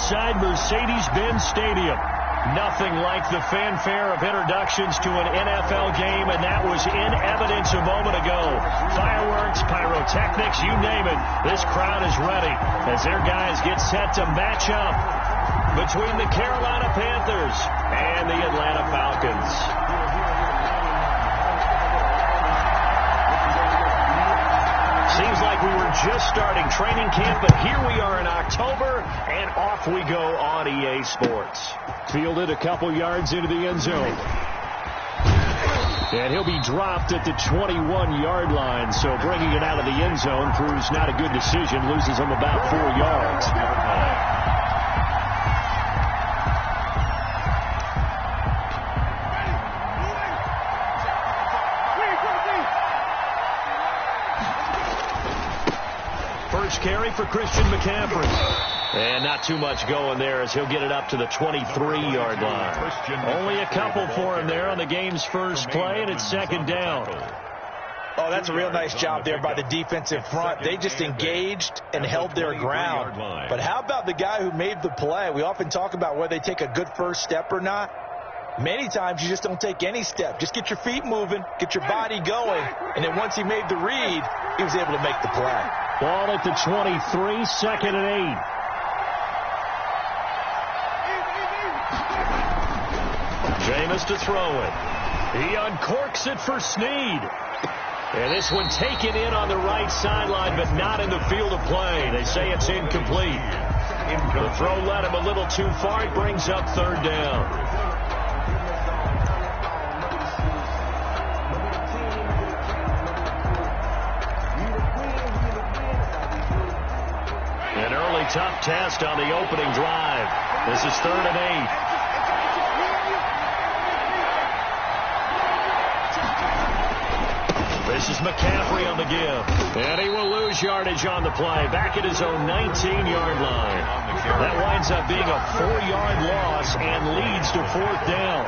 inside Mercedes-Benz Stadium. Nothing like the fanfare of introductions to an NFL game, and that was in evidence a moment ago. Fireworks, pyrotechnics, you name it. This crowd is ready as their guys get set to match up between the Carolina Panthers and the Atlanta Falcons. Seems like we were just starting training camp, but here we are in October, and off we go on EA Sports. Fielded a couple yards into the end zone. And he'll be dropped at the 21-yard line, so bringing it out of the end zone proves not a good decision, loses him about 4 yards. First carry for Christian McCaffrey. And not too much going there as he'll get it up to the 23-yard line. Only a couple for him there on the game's first play, and it's second down. Oh, that's a real nice job there by the defensive front. They just engaged and held their ground. But how about the guy who made the play? We often talk about whether they take a good first step or not. Many times you just don't take any step. Just get your feet moving, get your body going, and then once he made the read, he was able to make the play. Ball at the 23, second and 8. Jameis to throw it. He uncorks it for Snead. And this one taken in on the right sideline, but not in the field of play. They say it's incomplete. The throw led him a little too far. It brings up third down. An early tough test on the opening drive. This is third and 8. This is McCaffrey on the give. And he will lose yardage on the play. Back at his own 19-yard line. That winds up being a 4-yard loss and leads to fourth down.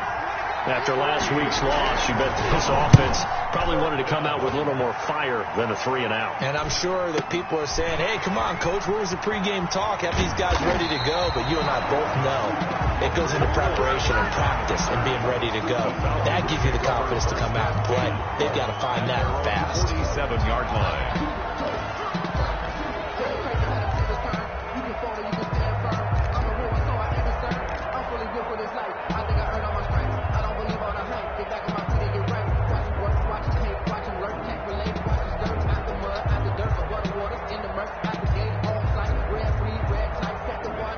After last week's loss, you bet this offense probably wanted to come out with a little more fire than a 3-and-out. And I'm sure that people are saying, hey, come on, Coach, where was the pregame talk? Have these guys ready to go? But you and I both know it goes into preparation and practice and being ready to go. That gives you the confidence to come out and play. They've got to find that fast. 47-yard line.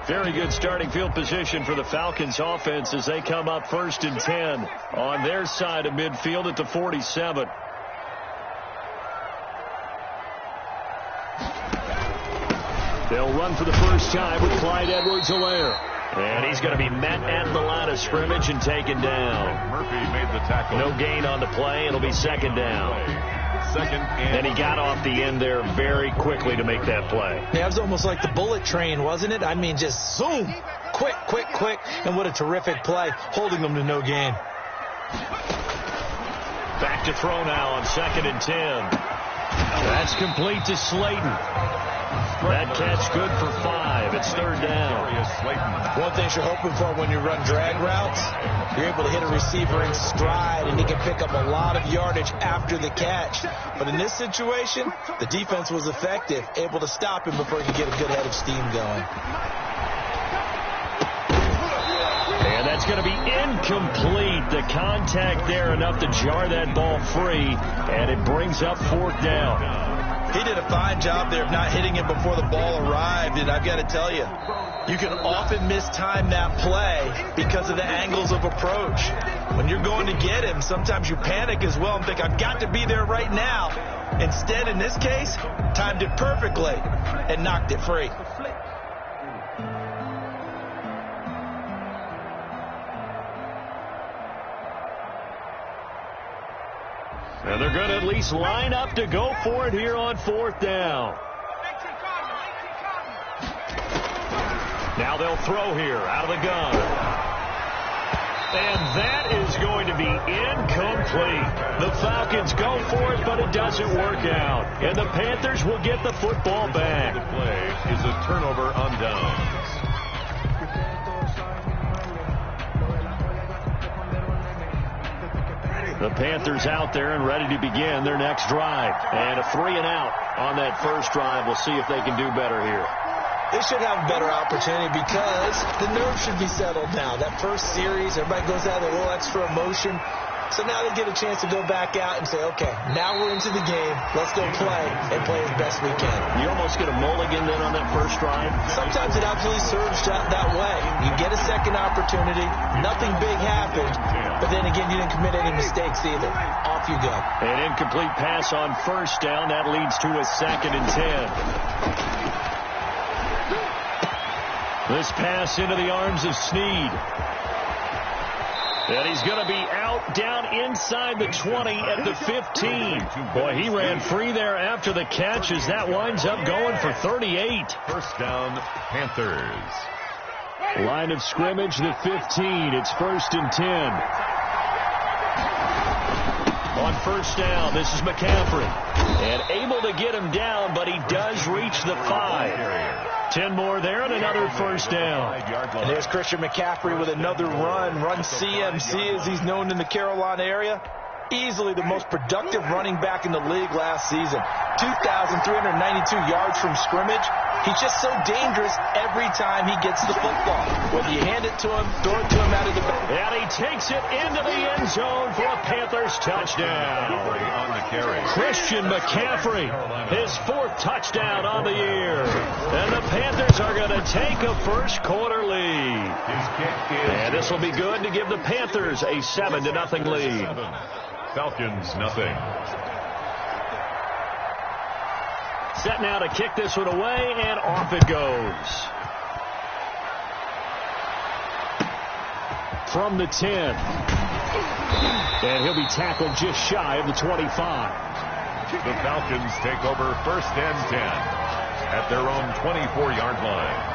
Very good starting field position for the Falcons offense as they come up first and 10 on their side of midfield at the 47. They'll run for the first time with Clyde Edwards-Helaire. And he's going to be met at the line of scrimmage and taken down. Murphy made the tackle. No gain on the play. It'll be second down. And he got off the end there very quickly to make that play. Yeah, it was almost like the bullet train, wasn't it? I mean, just zoom. Quick, quick, quick. And what a terrific play, holding them to no gain. Back to throw now on second and 10. That's complete to Slayton. That catch good for 5. It's third down. One thing you're hoping for when you run drag routes, you're able to hit a receiver in stride, and he can pick up a lot of yardage after the catch. But in this situation, the defense was effective, able to stop him before he could get a good head of steam going. And that's going to be incomplete. The contact there enough to jar that ball free, and it brings up fourth down. He did a fine job there of not hitting him before the ball arrived, and I've got to tell you, you can often mistime that play because of the angles of approach. When you're going to get him, sometimes you panic as well and think, I've got to be there right now. Instead, in this case, timed it perfectly and knocked it free. And they're going to at least line up to go for it here on fourth down. Now they'll throw here out of the gun. And that is going to be incomplete. The Falcons go for it, but it doesn't work out. And the Panthers will get the football back. The play is a turnover on downs. The Panthers out there and ready to begin their next drive. And a 3 and out on that first drive. We'll see if they can do better here. They should have a better opportunity because the nerves should be settled now. That first series, everybody goes out with a little extra emotion. So now they get a chance to go back out and say, okay, now we're into the game. Let's go play and play as best we can. You almost get a mulligan then on that first drive? Sometimes it absolutely serves that way. You get a second opportunity. Nothing big happened. But then again, you didn't commit any mistakes either. Off you go. An incomplete pass on first down. That leads to a 2nd and 10. This pass into the arms of Snead. And he's going to be out down inside the 20 at the 15. Boy, he ran free there after the catch as that winds up going for 38. First down, Panthers. Line of scrimmage, the 15. It's 1st and 10. On first down, this is McCaffrey. And able to get him down, but he does reach the 5. 10 more there and another first down. And there's Christian McCaffrey with another run CMC as he's known in the Carolina area. Easily the most productive running back in the league last season. 2,392 yards from scrimmage. He's just so dangerous every time he gets the football. Whether you hand it to him, throw it to him out of the back. And he takes it into the end zone for a Panthers touchdown. On the carry. Christian McCaffrey, his 4th touchdown on the year. And the Panthers are going to take a first quarter lead. And this will be good to give the Panthers a 7-0 lead. Falcons, nothing. Set now to kick this one away, and off it goes. From the 10. And he'll be tackled just shy of the 25. The Falcons take over 1st and 10 at their own 24-yard line.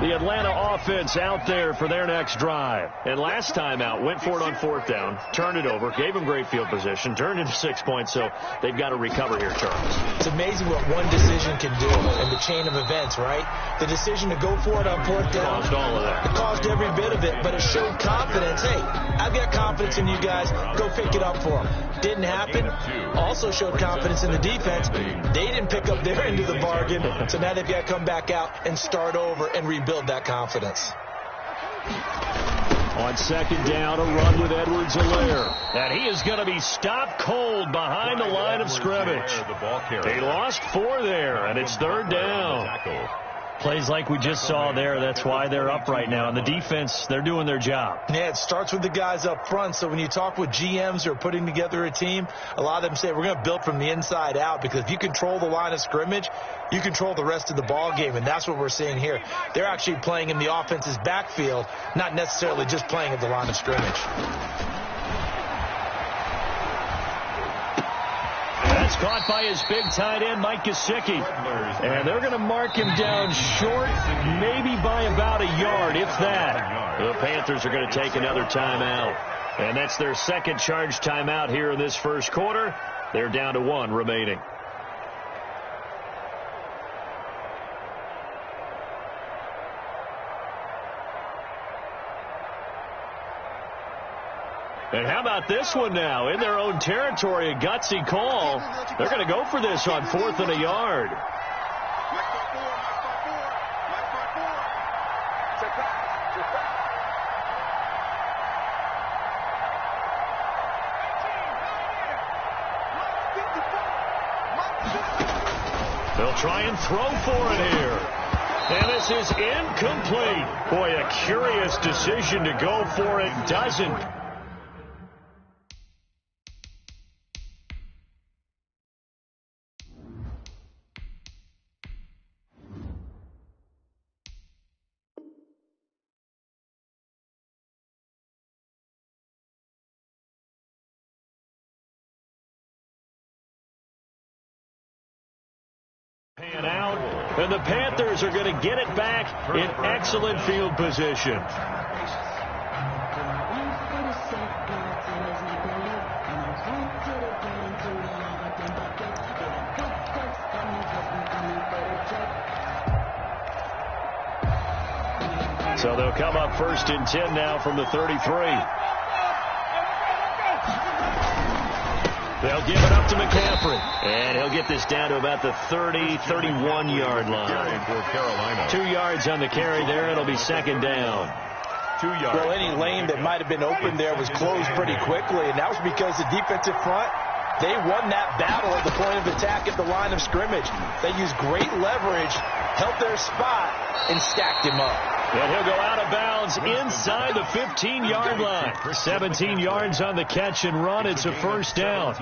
The Atlanta offense out there for their next drive. And last time out, went for it on 4th down, turned it over, gave them great field position, turned into 6 points, so they've got to recover here, Charles. It's amazing what one decision can do in the chain of events, right? The decision to go for it on 4th down. Caused all of that. It caused every bit of it, but it showed confidence. Hey, I've got confidence in you guys. Go pick it up for them. Didn't happen. Also showed confidence in the defense. They didn't pick up their end of the bargain, so now they've got to come back out and start over and rebuild that confidence. On 2nd down, a run with Edwards-Helaire. And he is going to be stopped cold behind the line of scrimmage. They lost 4 there, and it's 3rd down. Plays like we just saw there, that's why they're up right now. And the defense, they're doing their job. Yeah, it starts with the guys up front. So when you talk with GMs who are putting together a team, a lot of them say we're going to build from the inside out, because if you control the line of scrimmage, you control the rest of the ball game, and that's what we're seeing here. They're actually playing in the offense's backfield, not necessarily just playing at the line of scrimmage. That's caught by his big tight end, Mike Gesicki. And they're going to mark him down short, maybe by about a yard, if that. The Panthers are going to take another timeout. And that's their 2nd charge timeout here in this first quarter. They're down to 1 remaining. And how about this one now? In their own territory, a gutsy call. They're going to go for this on 4th and a yard. They'll try and throw for it here. And this is incomplete. Boy, a curious decision to go for it. Doesn't. Pan out, and the Panthers are going to get it back in excellent field position. So they'll come up 1st and 10 now from the 33. They'll give it up to McCaffrey. And he'll get this down to about the 30, 31-yard line. For Carolina. 2 yards on the carry there. It'll be 2nd down. 2 yards. Well, any lane that might have been open there was closed pretty quickly, and that was because the defensive front, they won that battle at the point of attack at the line of scrimmage. They used great leverage, held their spot, and stacked him up. And he'll go out of bounds inside the 15-yard line. 17 yards on the catch and run. It's a 1st down.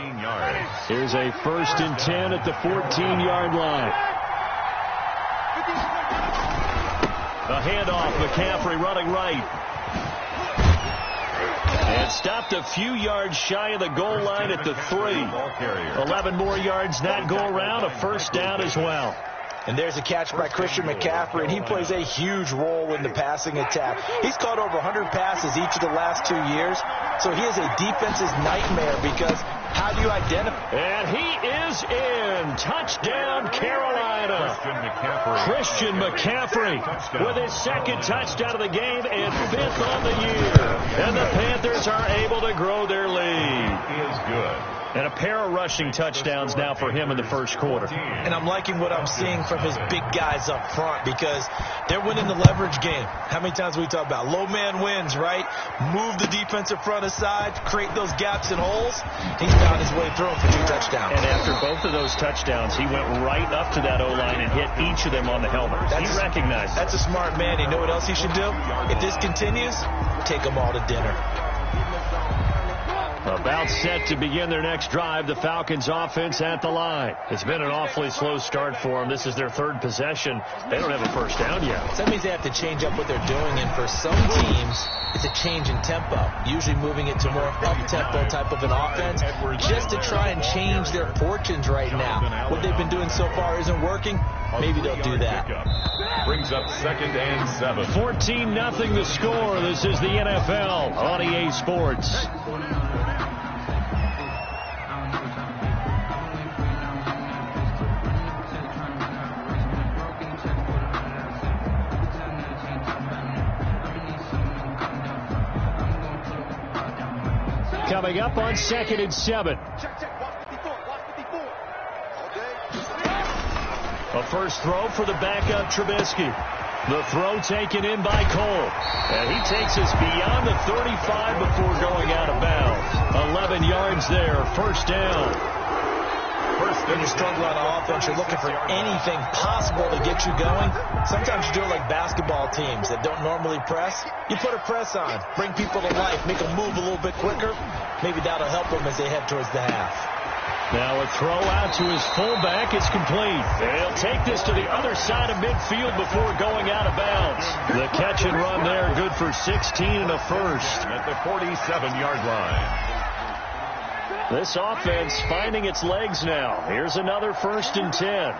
Here's a 1st and 10 at the 14-yard line. A handoff, McCaffrey running right. And stopped a few yards shy of the goal line at the 3. 11 more yards that go around. A 1st down as well. And there's a catch by Christian McCaffrey, and he plays a huge role in the passing attack. He's caught over 100 passes each of the last 2 years, so he is a defense's nightmare because how do you identify? And he is in. Touchdown, Carolina. Christian McCaffrey with his 2nd touchdown of the game and 5th on the year. And the Panthers are able to grow their lead. He is good. And a pair of rushing touchdowns now for him in the 1st quarter. And I'm liking what I'm seeing from his big guys up front because they're winning the leverage game. How many times we talk about low man wins, right? Move the defensive front aside, create those gaps and holes. He's found his way through them for 2 touchdowns. And after both of those touchdowns, he went right up to that O-line and hit each of them on the helmet. He recognized that's a smart man. You know what else he should do? If this continues, take them all to dinner. About set to begin their next drive, the Falcons offense at the line. It's been an awfully slow start for them. This is their 3rd possession. They don't have a 1st down yet. So that means they have to change up what they're doing, and for some teams, it's a change in tempo, usually moving it to more up-tempo type of an offense just to try and change their fortunes right now. What they've been doing so far isn't working. Maybe they'll do that. Brings up 2nd and 7. 14-0 the score. This is the NFL on EA Sports. Coming up on 2nd and 7. A first throw for the backup Trubisky. The throw taken in by Cole. And he takes us beyond the 35 before going out of bounds. 11 yards there. 1st down. When you struggle on offense, you're looking for anything possible to get you going. Sometimes you do it like basketball teams that don't normally press. You put a press on, bring people to life, make them move a little bit quicker. Maybe that'll help them as they head towards the half. Now a throw out to his fullback. It's complete. And he'll take this to the other side of midfield before going out of bounds. The catch and run there, good for 16 and a 1st. At the 47-yard line. This offense finding its legs now. Here's another 1st and 10.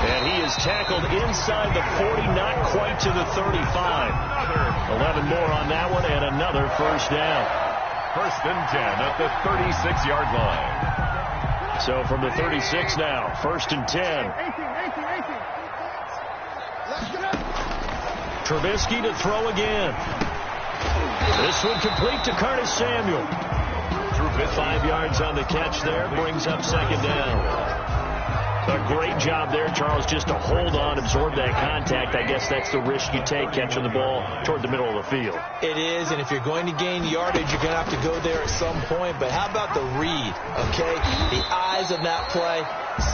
And he is tackled inside the 40, not quite to the 35. 11 more on that one, and another 1st down. 1st and 10 at the 36-yard line. So from the 36 now, 1st and 10. Trubisky to throw again. This one complete to Curtis Samuel. 5 yards on the catch there, brings up 2nd down. A great job there, Charles, just to hold on, absorb that contact. I guess that's the risk you take catching the ball toward the middle of the field. It is, and if you're going to gain yardage, you're going to have to go there at some point. But how about the read, okay? The eyes of that play,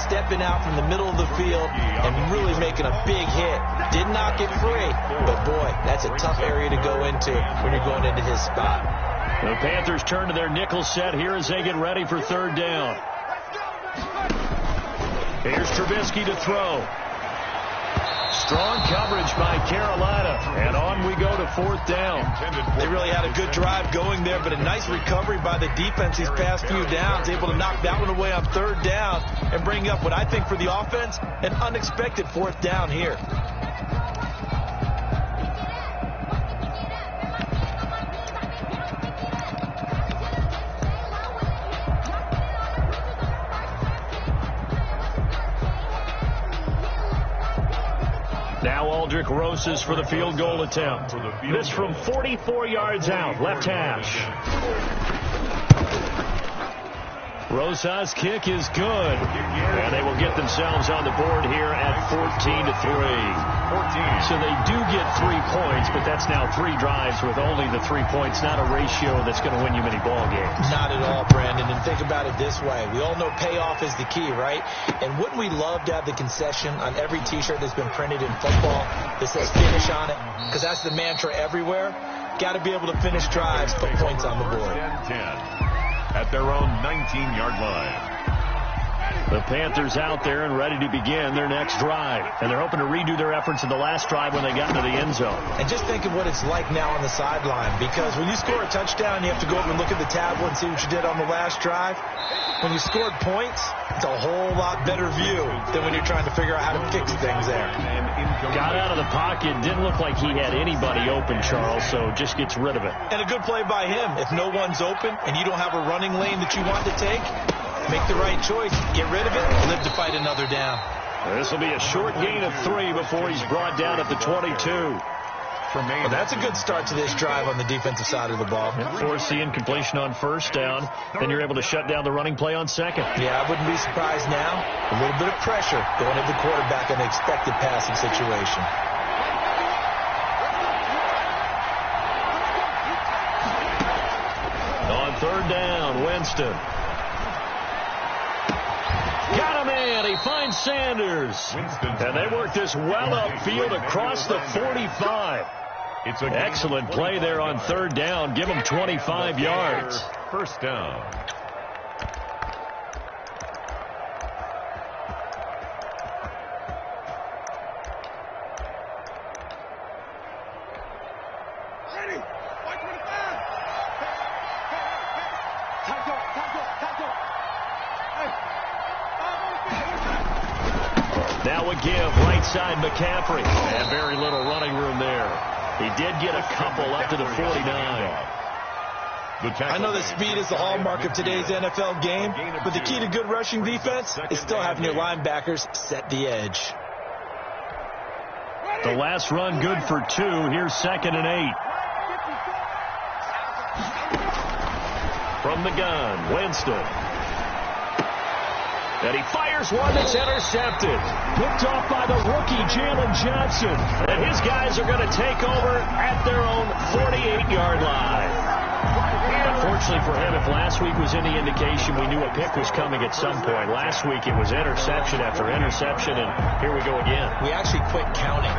stepping out from the middle of the field and really making a big hit. Did not get free, but boy, that's a tough area to go into when you're going into his spot. The Panthers turn to their nickel set here as they get ready for 3rd down. Here's Trubisky to throw. Strong coverage by Carolina. And on we go to 4th down. They really had a good drive going there, but a nice recovery by the defense these past few downs. Able to knock that one away on 3rd down and bring up what I think for the offense, an unexpected 4th down here. Now Aldrich Rosas for the field goal attempt. This from 44 yards out, left hash. Rosas' kick is good. And they will get themselves on the board here at 14-3. So they do get 3 points, but that's now 3 drives with only the 3 points, not a ratio that's going to win you many ball games. Not at all, Brandon. And think about it this way. We all know payoff is the key, right? And wouldn't we love to have the concession on every T-shirt that's been printed in football that says finish on it? Because that's the mantra everywhere. Got to be able to finish drives, put points on the board. 10 at their own 19-yard line. The Panthers out there and ready to begin their next drive. And they're hoping to redo their efforts in the last drive when they got into the end zone. And just think of what it's like now on the sideline. Because when you score a touchdown, you have to go over and look at the tablet and see what you did on the last drive. When you scored points, it's a whole lot better view than when you're trying to figure out how to fix things there. Got out of the pocket. Didn't look like he had anybody open, Charles, so just gets rid of it. And a good play by him. If no one's open and you don't have a running lane that you want to take, make the right choice. Get rid of it. Live to fight another down. This will be a short gain of 3 before he's brought down at the 22. Well, that's a good start to this drive on the defensive side of the ball. Force the incompletion on first down. Then you're able to shut down the running play on second. Yeah, I wouldn't be surprised now. A little bit of pressure going at the quarterback in an expected passing situation. On third down, Winston. Got him in. He finds Sanders. And they work this well upfield across the 45. Excellent play there on third down. Give him 25 yards. First down. Now a give, right side McCaffrey. And very little running room there. He did get a couple up to the 49. I know that speed is the hallmark of today's NFL game, but the key to good rushing defense is still having your linebackers set the edge. The last run good for 2. Here's 2nd and 8. From the gun, Winston. And he fires one that's intercepted. Picked off by the rookie, Jalen Johnson. And his guys are going to take over at their own 48-yard line. Unfortunately for him, if last week was any indication, we knew a pick was coming at some point. Last week it was interception after interception, and here we go again. We actually quit counting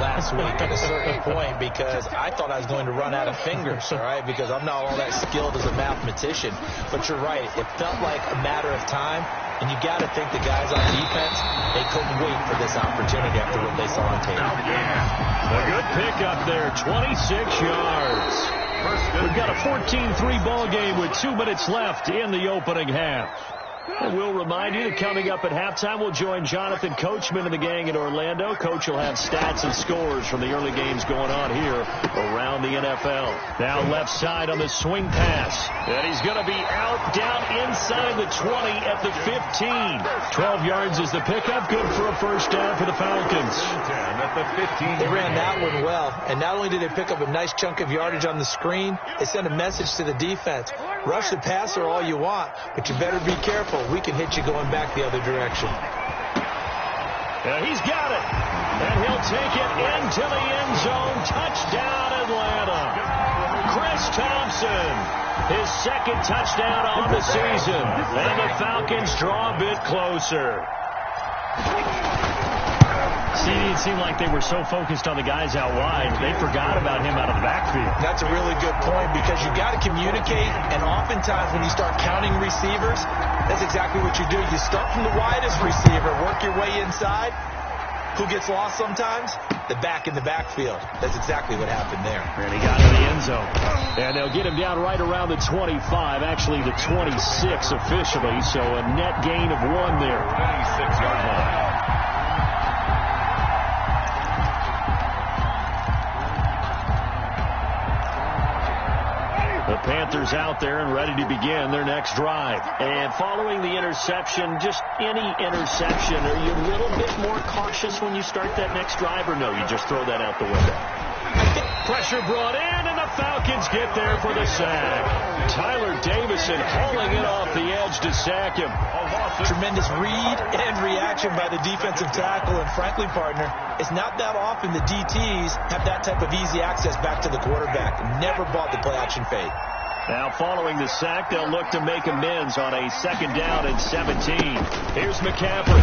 last week at a certain point because I thought I was going to run out of fingers, all right, because I'm not all that skilled as a mathematician. But you're right. It felt like a matter of time. And you got to think the guys on defense, they couldn't wait for this opportunity after what they saw on tape. A good pick up there, 26 yards. We've got a 14-3 ball game with 2 minutes left in the opening half. And we'll remind you that coming up at halftime, we'll join Jonathan Coachman and the gang in Orlando. Coach will have stats and scores from the early games going on here around the NFL. Now left side on the swing pass. And he's going to be out down inside the 20 at the 15. 12 yards is the pickup. Good for a first down for the Falcons. At the 15. They ran that one well. And not only did they pick up a nice chunk of yardage on the screen, they sent a message to the defense. Rush the passer all you want, but you better be careful. We can hit you going back the other direction. Yeah, he's got it. And he'll take it into the end zone. Touchdown, Atlanta. Chris Thompson, his 2nd touchdown on the season. And the Falcons draw a bit closer. See, it seemed like they were so focused on the guys out wide, they forgot about him out of the backfield. That's a really good point because you got to communicate, and oftentimes when you start counting receivers, that's exactly what you do. You start from the widest receiver, work your way inside. Who gets lost sometimes? The back in the backfield. That's exactly what happened there. And he got in the end zone. And they'll get him down right around the 25, actually the 26 officially, so a net gain of 1 there. 26-yard line. The Panthers out there and ready to begin their next drive. And following the interception, just any interception, are you a little bit more cautious when you start that next drive, or no, you just throw that out the window? Pressure brought in, and the Falcons get there for the sack. Tyler Davison hauling it off the edge to sack him. Tremendous read and reaction by the defensive tackle. And frankly, partner, it's not that often the DTs have that type of easy access back to the quarterback. Never bought the play-action fade. Now, following the sack, they'll look to make amends on a 2nd down and 17. Here's McCaffrey.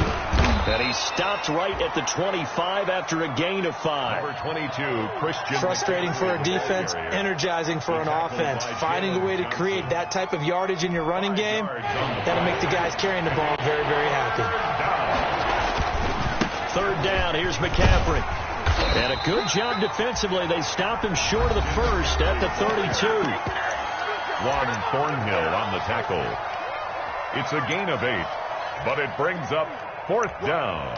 And he stopped right at the 25 after a gain of 5. Number 22, Christian. Frustrating for a defense, energizing for an offense. Finding a way to create that type of yardage in your running game, that'll make the guys carrying the ball very, very happy. 3rd down, here's McCaffrey. And a good job defensively. They stop him short of the first at the 32. Juan Thornhill on the tackle. It's a gain of 8, but it brings up 4th down.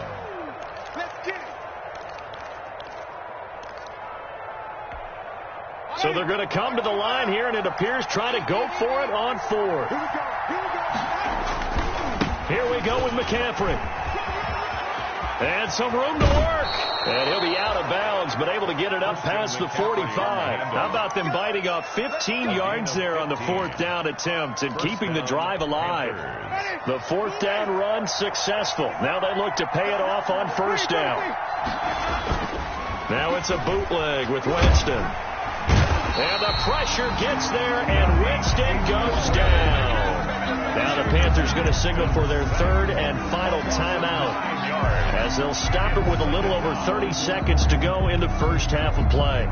So they're going to come to the line here, and it appears try to go for it on 4th. Here we go with McCaffrey. And some room to work. And he'll be out of bounds, but able to get it up past the 45. How about them biting off 15 yards there on the 4th down attempt and keeping the drive alive? The 4th down run successful. Now they look to pay it off on 1st down. Now it's a bootleg with Winston. And the pressure gets there, and Winston goes down. Now the Panthers going to signal for their 3rd and final timeout, as they'll stop it with a little over 30 seconds to go in the first half of play.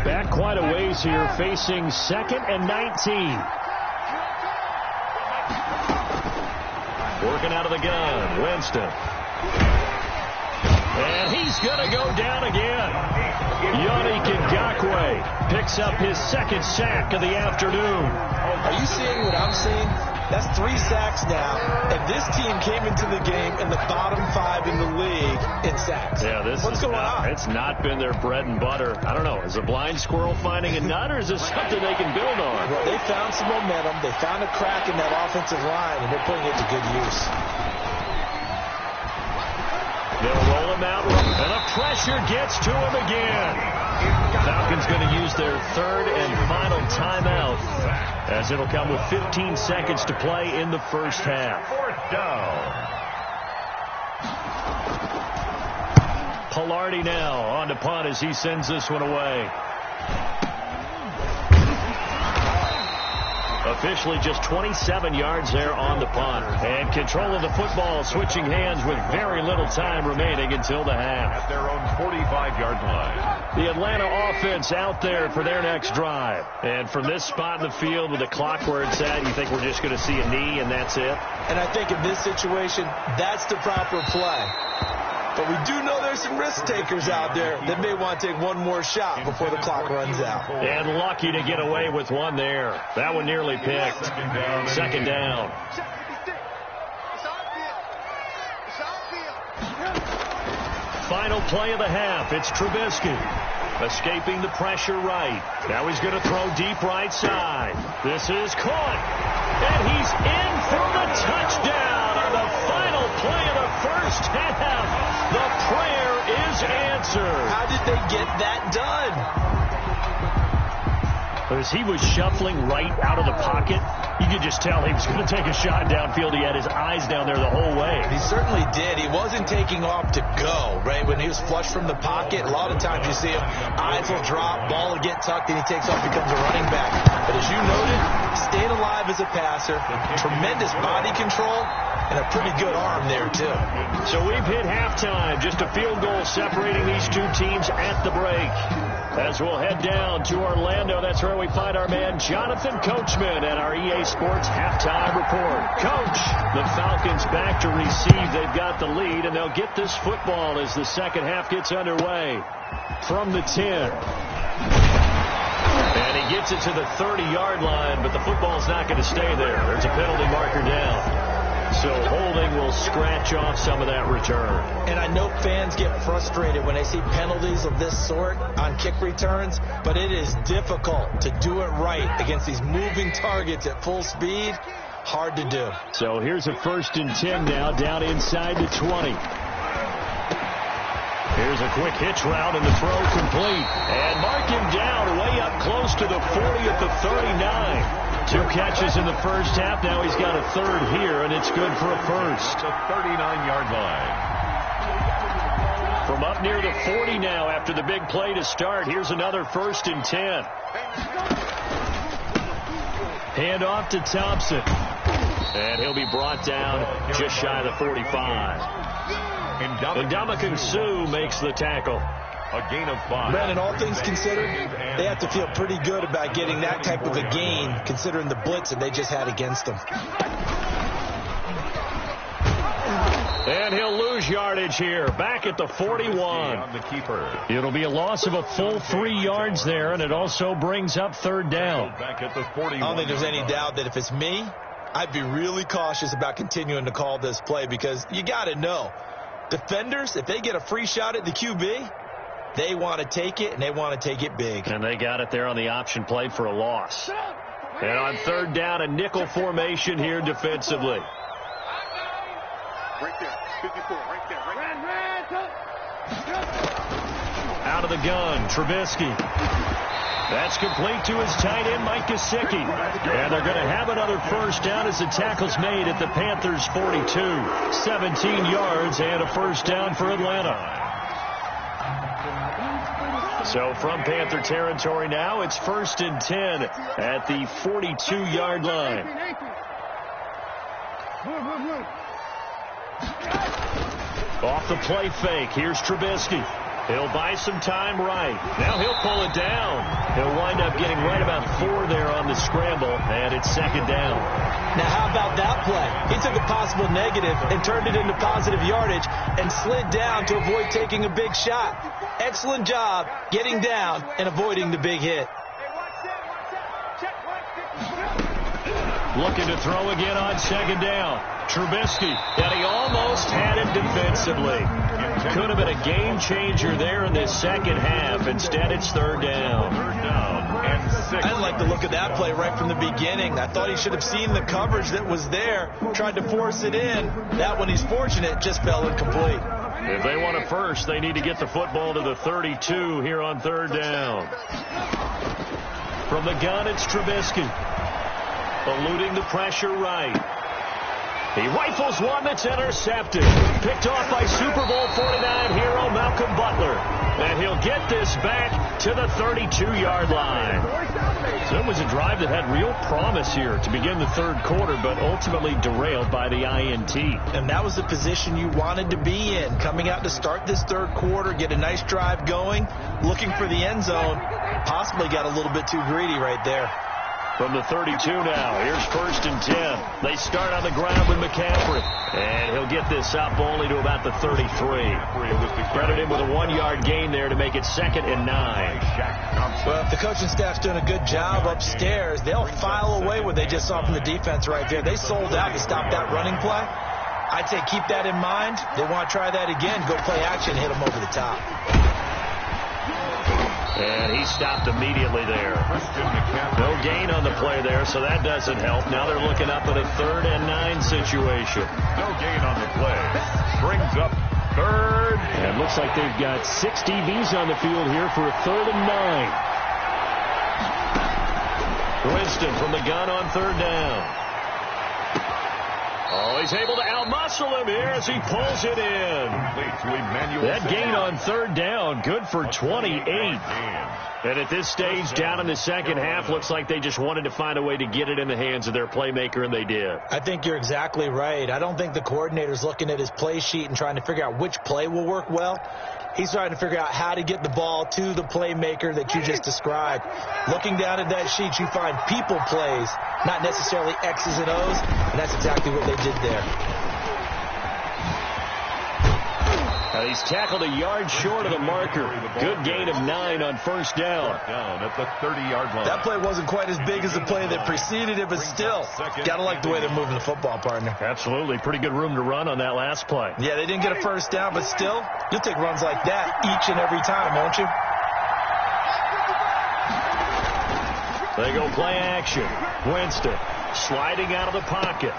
Back quite a ways here, facing 2nd and 19. Working out of the gun, Winston. And he's going to go down again. Yannick Ngakoue picks up his 2nd sack of the afternoon. Are you seeing what I'm seeing? That's 3 sacks now, and this team came into the game in the bottom 5 in the league in sacks. Yeah, what's going on? It's not been their bread and butter. I don't know. Is a blind squirrel finding a nut, or is this something they can build on? Well, they found some momentum. They found a crack in that offensive line, and they're putting it to good use. They'll roll him out, and the pressure gets to him again. Falcons going to use their 3rd and final timeout, as it'll come with 15 seconds to play in the first half. 4th down. Pilardi now on to punt as he sends this one away. Officially just 27 yards there on the punt. And control of the football switching hands with very little time remaining until the half. At their own 45-yard line. The Atlanta offense out there for their next drive. And from this spot in the field with the clock where it's at, you think we're just going to see a knee and that's it? And I think in this situation, that's the proper play. But we do know there's some risk takers out there that may want to take one more shot before the clock runs out. And lucky to get away with one there. That one nearly picked. 2nd down. Final play of the half. It's Trubisky. Escaping the pressure right. Now he's going to throw deep right side. This is caught. And he's in for the touchdown on the final play of the first half. The prayer is answered. How did they get that done? As he was shuffling right out of the pocket, you could just tell he was going to take a shot downfield. He had his eyes down there the whole way. He certainly did. He wasn't taking off to go, right? When he was flush from the pocket, a lot of times you see him, eyes will drop, ball will get tucked, and he takes off, becomes a running back. But as you noted, stayed alive as a passer, tremendous body control, and a pretty good arm there, too. So we've hit halftime. Just a field goal separating these two teams at the break. As we'll head down to Orlando, that's where we find our man Jonathan Coachman at our EA Sports Halftime Report. Coach, the Falcons back to receive. They've got the lead, and they'll get this football as the second half gets underway from the 10. And he gets it to the 30-yard line, but the football's not going to stay there. There's a penalty marker down. So holding will scratch off some of that return. And I know fans get frustrated when they see penalties of this sort on kick returns, but it is difficult to do it right against these moving targets at full speed. Hard to do. So here's a 1st and 10 now, down inside the 20. Here's a quick hitch route and the throw complete. And mark him down way up close to the 40 at the 39. 2 catches in the first half. Now he's got a 3rd here, and it's good for a first. The 39-yard line. From up near the 40 now after the big play to start. Here's another 1st and 10. Hand off to Thompson. And he'll be brought down just shy of the 45. Ndamukong Suh makes the tackle. A gain of 5. Brandon, all things considered, they have to feel pretty good about getting that type of a gain, considering the blitz that they just had against them. And he'll lose yardage here, back at the 41. It'll be a loss of a full 3 yards there, and it also brings up 3rd down. Back at the 41. I don't think there's any doubt that if it's me, I'd be really cautious about continuing to call this play, because you got to know, defenders, if they get a free shot at the QB, they want to take it, and they want to take it big. And they got it there on the option play for a loss. And on 3rd down, a nickel formation here defensively. Right there, 54, right there, right there. Out of the gun, Trubisky. That's complete to his tight end, Mike Gesicki. And they're going to have another 1st down as the tackle's made at the Panthers' 42. 17 yards and a 1st down for Atlanta. So from Panther territory now, it's 1st and 10 at the 42-yard line. Off the play fake, here's Trubisky. He'll buy some time right. Now he'll pull it down. He'll wind up getting right about 4 there on the scramble, and it's 2nd down. Now how about that play? He took a possible negative and turned it into positive yardage and slid down to avoid taking a big shot. Excellent job getting down and avoiding the big hit. Looking to throw again on 2nd down. Trubisky, and he almost had it defensively. Could have been a game changer there in this 2nd half. Instead, it's 3rd down. And 6. I didn't like the look of that play right from the beginning. I thought he should have seen the coverage that was there, tried to force it in. That one, he's fortunate, just fell incomplete. If they want a first, they need to get the football to the 32 here on 3rd down. From the gun, it's Trubisky. Eluding the pressure right. He rifles one that's intercepted. Picked off by Super Bowl 49 hero Malcolm Butler. And he'll get this back to the 32-yard line. So it was a drive that had real promise here to begin the 3rd quarter, but ultimately derailed by the INT. And that was the position you wanted to be in, coming out to start this 3rd quarter, get a nice drive going, looking for the end zone. Possibly got a little bit too greedy right there. From the 32 now, here's 1st and 10. They start on the ground with McCaffrey. And he'll get this up only to about the 33. Credit him with a 1-yard gain there to make it 2nd and 9. Well, if the coaching staff's doing a good job upstairs, they'll file away what they just saw from the defense right there. They sold out to stop that running play. I'd say keep that in mind. They want to try that again, go play action, hit them over the top. And he stopped immediately there. No gain on the play there, so that doesn't help. Now they're looking up at a 3rd and 9 situation. No gain on the play. Brings up 3rd. And looks like they've got 6 DBs on the field here for a 3rd and 9. Winston from the gun on 3rd down. Oh, he's able to outmuscle him here as he pulls it in. That gain on 3rd down, good for 28. And at this stage, down in the 2nd half, looks like they just wanted to find a way to get it in the hands of their playmaker, and they did. I think you're exactly right. I don't think the coordinator's looking at his play sheet and trying to figure out which play will work well. He's trying to figure out how to get the ball to the playmaker that you just described. Looking down at that sheet, you find people plays, not necessarily X's and O's, and that's exactly what they did there. A And he's tackled a yard short of the marker. Good gain of 9 on first down. Down at the 30-yard line. That play wasn't quite as big as the play that preceded it, but still, got to like the way they're moving the football, partner. Absolutely. Pretty good room to run on that last play. Yeah, they didn't get a first down, but still, you'll take runs like that each and every time, won't you? They go play action. Winston sliding out of the pocket.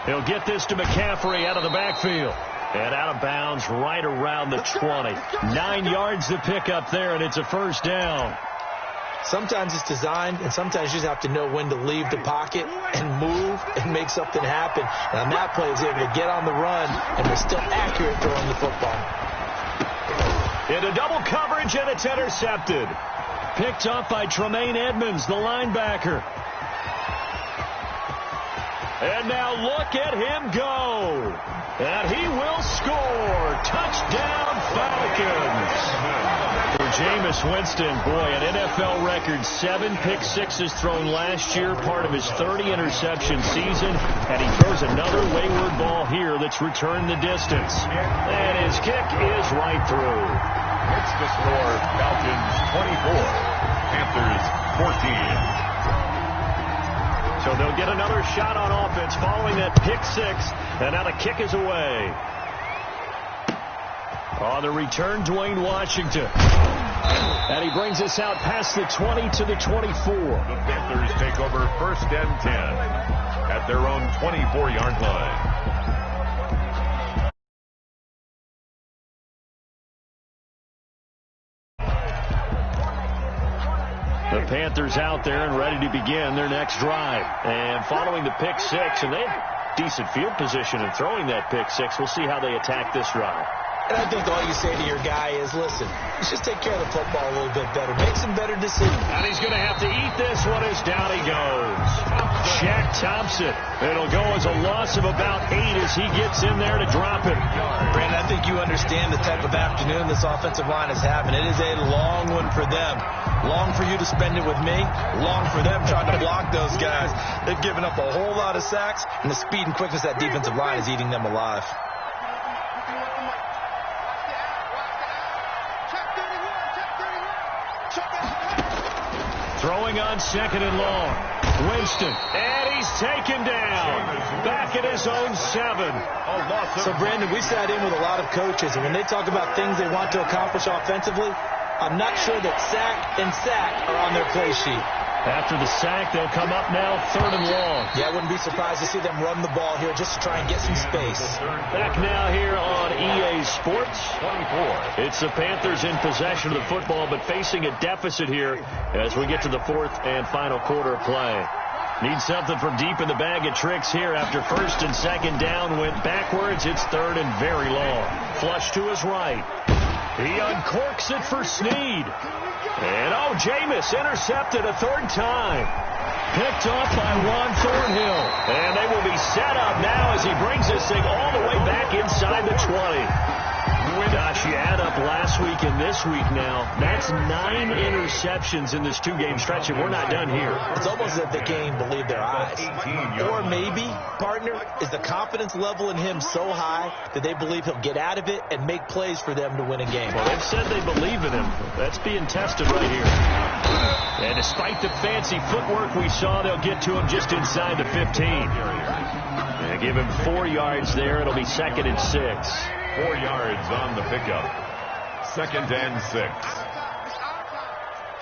He'll get this to McCaffrey out of the backfield. And out of bounds right around the 20. 9 yards to pick up there, and it's a first down. Sometimes it's designed, and sometimes you just have to know when to leave the pocket and move and make something happen. And on that play, he's able to get on the run, and they're still accurate throwing the football. Into double coverage, and it's intercepted. Picked up by Tremaine Edmonds, the linebacker. And now look at him go. And he will score. Touchdown, Falcons. For Jameis Winston, boy, an NFL record 7 pick-sixes thrown last year, part of his 30-interception season. And he throws another wayward ball here that's returned the distance. And his kick is right through. It's the score, Falcons 24, Panthers 14. So they'll get another shot on offense following that pick-six, and now the kick is away. On the return, Dwayne Washington. And he brings us out past the 20 to the 24. The Panthers take over first and 10 at their own 24-yard line. The Panthers out there and ready to begin their next drive. And following the pick-six, and they have decent field position in throwing that pick-six. We'll see how they attack this drive. And I think all you say to your guy is, listen, let's just take care of the football a little bit better. Make some better decisions. And he's going to have to eat this one as down he goes. Shaq Thompson. It'll go as a loss of about 8 as he gets in there to drop it. Brandon, I think you understand the type of afternoon this offensive line is having. It is a long one for them. Long for you to spend it with me. Long for them trying to block those guys. They've given up a whole lot of sacks, and the speed and quickness of that defensive line is eating them alive. Throwing on second and long. Winston. And he's taken down. Back at his own 7. So, Brandon, we sat in with a lot of coaches, and when they talk about things they want to accomplish offensively, I'm not sure that sack and sack are on their play sheet. After the sack, they'll come up now, third and long. Yeah, I wouldn't be surprised to see them run the ball here just to try and get some space. Back now here on EA Sports. 24. It's the Panthers in possession of the football, but facing a deficit here as we get to the fourth and final quarter of play. Need something from deep in the bag of tricks here after first and second down went backwards. It's third and very long. Flush to his right. He uncorks it for Snead. And, Jameis intercepted a third time. Picked off by Juan Thornhill. And they will be set up now as he brings this thing all the way back inside the 20. Gosh, you add up last week and this week now. That's 9 interceptions in this 2-game stretch, and we're not done here. It's almost as if they can't even believe their eyes. Or maybe, partner, is the confidence level in him so high that they believe he'll get out of it and make plays for them to win a game. Well, they've said they believe in him. That's being tested right here. And despite the fancy footwork we saw, they'll get to him just inside the 15. And give him 4 yards there. It'll be second and 6. 4 yards on the pickup. Second and 6.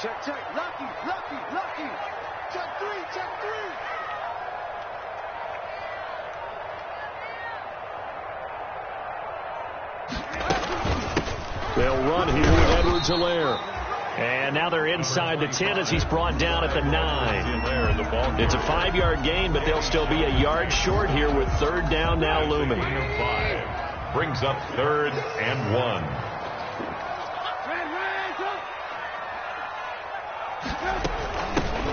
Check. Lucky. Check 3. They'll run here with Edwards-Helaire. And now they're inside the 10 as he's brought down at the 9. It's a 5-yard gain, but they'll still be a yard short here with third down now looming. 5 brings up third and 1.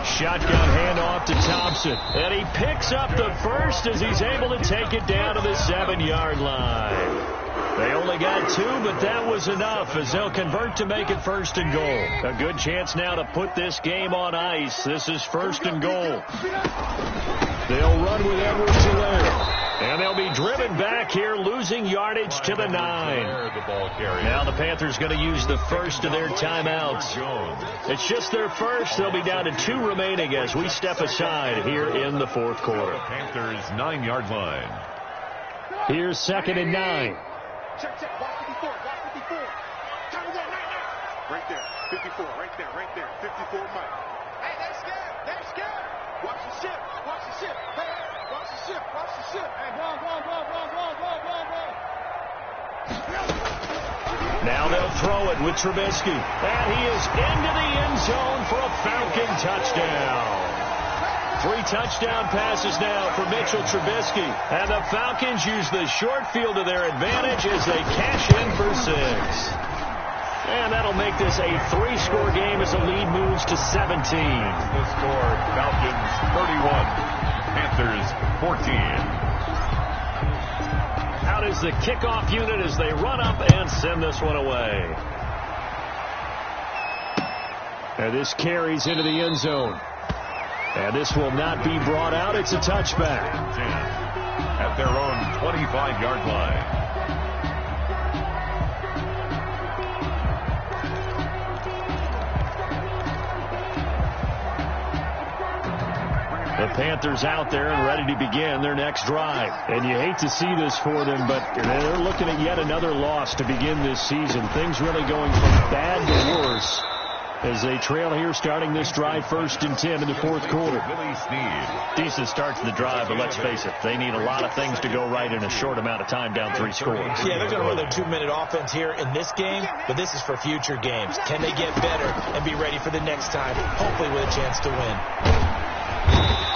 Shotgun handoff to Thompson. And he picks up the first as he's able to take it down to the 7-yard line. They only got 2, but that was enough as they'll convert to make it first and goal. A good chance now to put this game on ice. This is first and goal. They'll run with Edwards-Helaire. And they'll be driven back here, losing yardage to the 9. Now the Panthers going to use the first of their timeouts. It's just their first. They'll be down to 2 remaining as we step aside here in the fourth quarter. Panthers 9-yard line. Here's 2nd and 9. Check. Watch 54. Watch 54. Time to go now. Right there. 54. Right there. 54, Mike. Hey, they're scared. Watch the ship. Hey, watch the ship. Hey, run. Now they'll throw it with Trubisky. And he is into the end zone for a Falcon touchdown. 3 touchdown passes now for Mitchell Trubisky. And the Falcons use the short field to their advantage as they cash in for 6. And that'll make this a 3-score game as the lead moves to 17. The score, Falcons 31, Panthers 14. Out is the kickoff unit as they run up and send this one away. And this carries into the end zone. And this will not be brought out. It's a touchback. 10 at their own 25-yard line. The Panthers out there and ready to begin their next drive. And you hate to see this for them, but they're looking at yet another loss to begin this season. Things really going from bad to worse as they trail here starting this drive 1st and 10 in the fourth quarter. Decent start to the drive, but let's face it, they need a lot of things to go right in a short amount of time down 3 scores. Yeah, they're going to run their 2-minute offense here in this game, but this is for future games. Can they get better and be ready for the next time, hopefully with a chance to win?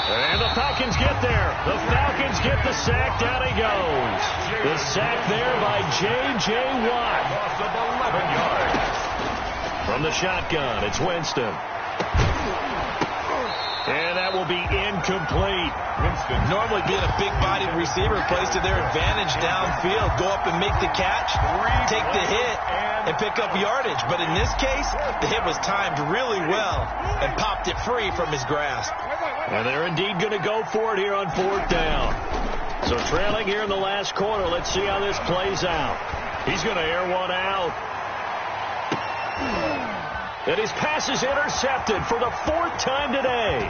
And the Falcons get there. The Falcons get the sack. Down he goes. The sack there by J.J. Watt. Loss of 11 yards. From the shotgun, it's Winston. And that will be incomplete. Winston, normally being a big-bodied receiver, plays to their advantage downfield. Go up and make the catch, take the hit, and pick up yardage. But in this case, the hit was timed really well and popped it free from his grasp. And they're indeed going to go for it here on 4th down. So trailing here in the last quarter, let's see how this plays out. He's going to air one out. And his pass is intercepted for the 4th time today.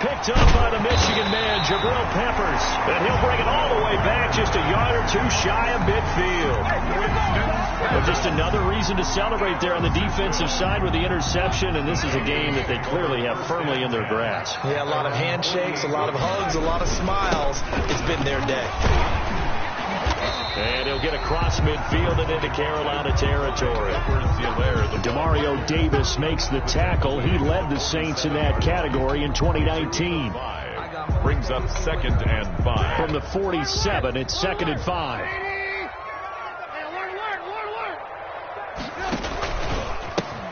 Picked up by the Michigan man, Jabril Peppers. And he'll bring it all the way back just a yard or 2 shy of midfield. But just another reason to celebrate there on the defensive side with the interception. And this is a game that they clearly have firmly in their grasp. Yeah, a lot of handshakes, a lot of hugs, a lot of smiles. It's been their day. And he'll get across midfield and into Carolina territory. Demario Davis makes the tackle. He led the Saints in that category in 2019. Brings up 2nd and 5. From the 47, it's 2nd and 5.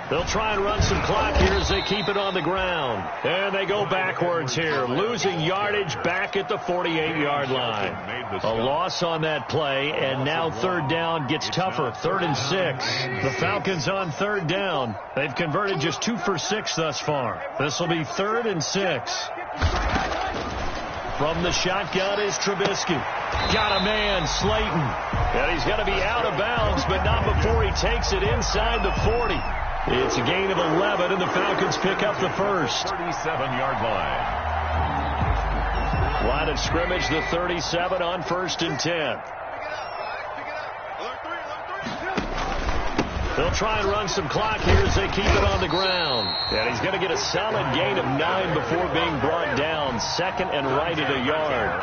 They'll try and run some clock here as they keep it on the ground. And they go backwards here, losing yardage back at the 48-yard line. A loss on that play, and now 3rd down gets tougher. 3rd and 6. The Falcons on 3rd down. They've converted just 2 for 6 thus far. This will be 3rd and 6. From the shotgun is Trubisky. Got a man, Slayton. And he's got to be out of bounds, but not before he takes it inside the 40. It's a gain of 11, and the Falcons pick up the first. 37-yard line. Line of scrimmage, the 37 on 1st and 10. They'll try and run some clock here as they keep it on the ground. And he's going to get a solid gain of 9 before being brought down. 2nd and right at a yard.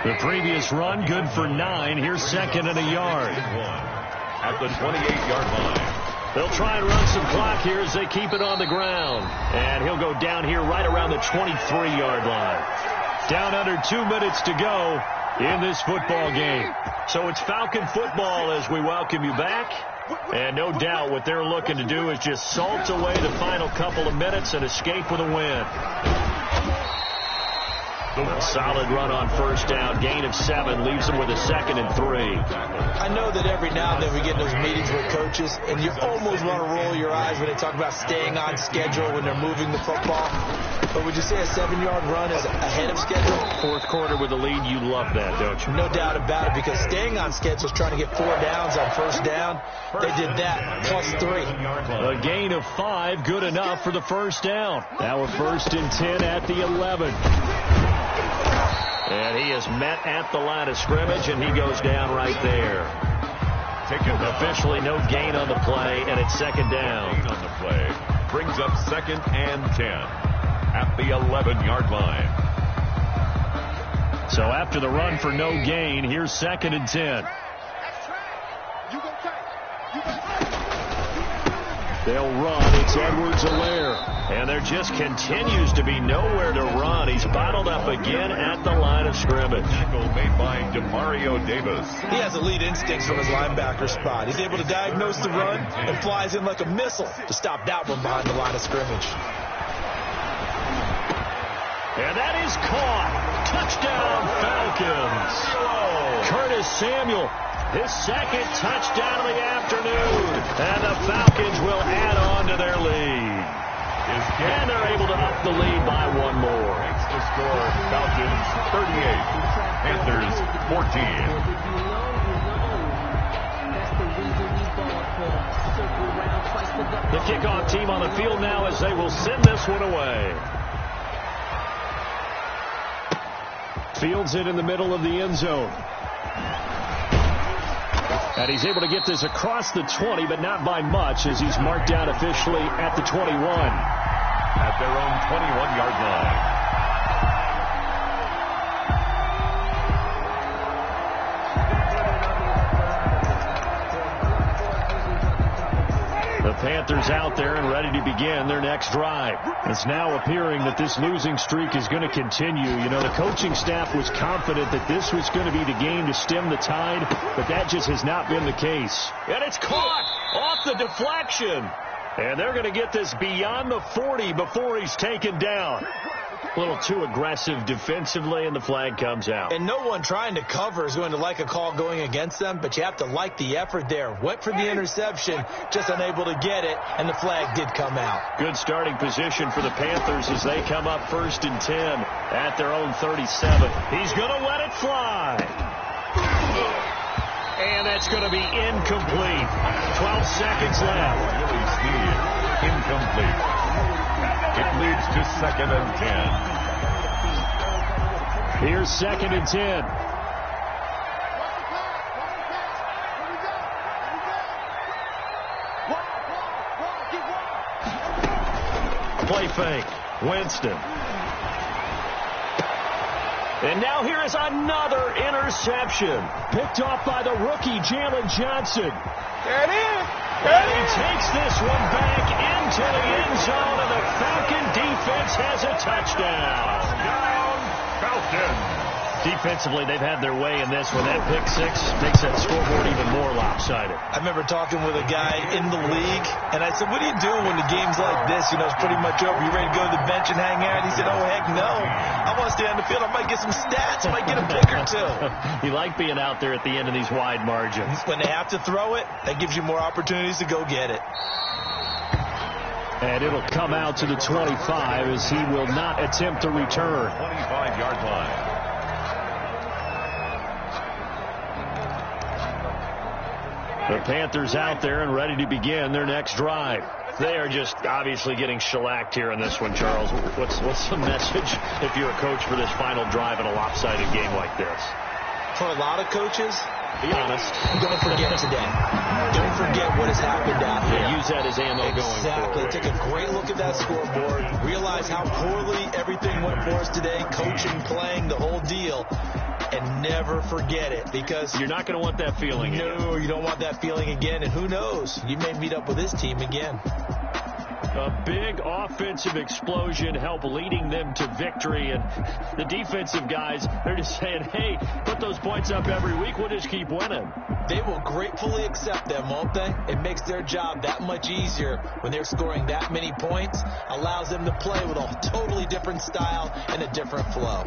The previous run, good for 9. Here's 2nd and a yard. At the 28-yard line. They'll try and run some clock here as they keep it on the ground. And he'll go down here right around the 23-yard line. Down under 2 minutes to go in this football game. So it's Falcon football as we welcome you back. And no doubt what they're looking to do is just salt away the final couple of minutes and escape with a win. A solid run on first down. Gain of 7 leaves them with a 2nd and 3. I know that every now and then we get in those meetings with coaches, and you almost want to roll your eyes when they talk about staying on schedule when they're moving the football. But would you say a 7-yard run is ahead of schedule? Fourth quarter with a lead, you love that, don't you? No doubt about it, because staying on schedule is trying to get 4 downs on first down. They did that, plus 3. A gain of 5, good enough for the first down. Now a 1st and 10 at the 11. And he is met at the line of scrimmage, and he goes down right there. Officially no gain on the play, and it's 2nd down. Gain on the play brings up 2nd and 10 at the 11-yard line. So after the run for no gain, here's 2nd and 10. They'll run. It's Edwards-Helaire. And there just continues to be nowhere to run. He's bottled up again at the line of scrimmage. Tackle made by Demario Davis. He has elite instincts from his linebacker spot. He's able to diagnose the run and flies in like a missile to stop that one behind the line of scrimmage. And that is caught. Touchdown, Falcons. Curtis Samuel, his 2nd touchdown of the afternoon. And the Falcons will add on to their lead. And they're able to up the lead by 1 more. Makes the score Falcons 38, Panthers 14. The kickoff team on the field now as they will send this one away. Fields it in the middle of the end zone. And he's able to get this across the 20, but not by much, as he's marked down officially at the 21. At their own 21-yard line. The Panthers out there and ready to begin their next drive. It's now appearing that this losing streak is going to continue. You know, the coaching staff was confident that this was going to be the game to stem the tide, but that just has not been the case. And it's caught off the deflection. And they're going to get this beyond the 40 before he's taken down. A little too aggressive defensively, and the flag comes out. And no one trying to cover is going to like a call going against them, but you have to like the effort there. Went for the interception, just unable to get it, and the flag did come out. Good starting position for the Panthers as they come up 1st and 10 at their own 37. He's going to let it fly. And that's going to be incomplete. 12 seconds left. Really speed. Incomplete. It leads to 2nd and 10. Here's 2nd and 10. Play fake. Winston. And now here is another interception. Picked off by the rookie, Jalen Johnson. There it is. And he takes this one back into the end zone, and the Falcon defense has a touchdown. Falcons. Defensively, they've had their way in this one. That pick 6 makes that scoreboard even more lopsided. I remember talking with a guy in the league, and I said, what are you doing when the game's like this? You know, it's pretty much over. You ready to go to the bench and hang out? He said, oh, heck no. I want to stay on the field. I might get some stats. I might get a pick or two. You like being out there at the end of these wide margins. When they have to throw it, that gives you more opportunities to go get it. And it'll come out to the 25 as he will not attempt to return. 25-yard line. The Panthers out there and ready to begin their next drive. They are just obviously getting shellacked here in this one, Charles. What's the message if you're a coach for this final drive in a lopsided game like this? For a lot of coaches, be honest. Don't forget today. Don't forget what has happened out here. Use that as ammo going forward. Exactly. Take a great look at that scoreboard. Realize how poorly everything went for us today. Coaching, playing, the whole deal. And never forget it, because you're not going to want that feeling again. No, you don't want that feeling again. And who knows? You may meet up with this team again. A big offensive explosion helped leading them to victory. And the defensive guys, they're just saying, hey, put those points up every week. We'll just keep winning. They will gratefully accept them, won't they? It makes their job that much easier when they're scoring that many points. Allows them to play with a totally different style and a different flow.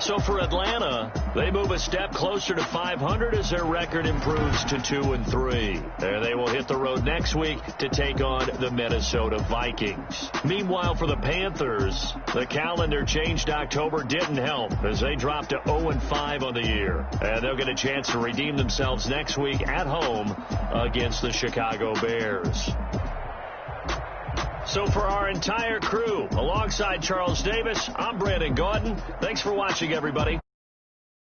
So for Atlanta, they move a step closer to 500 as their record improves to 2-3. There they will hit the road next week to take on the Minnesota Vikings. Meanwhile, for the Panthers, the calendar changed October didn't help as they dropped to 0-5 on the year. And they'll get a chance to redeem themselves next week at home against the Chicago Bears. So for our entire crew, alongside Charles Davis, I'm Brandon Gaudin. Thanks for watching, everybody.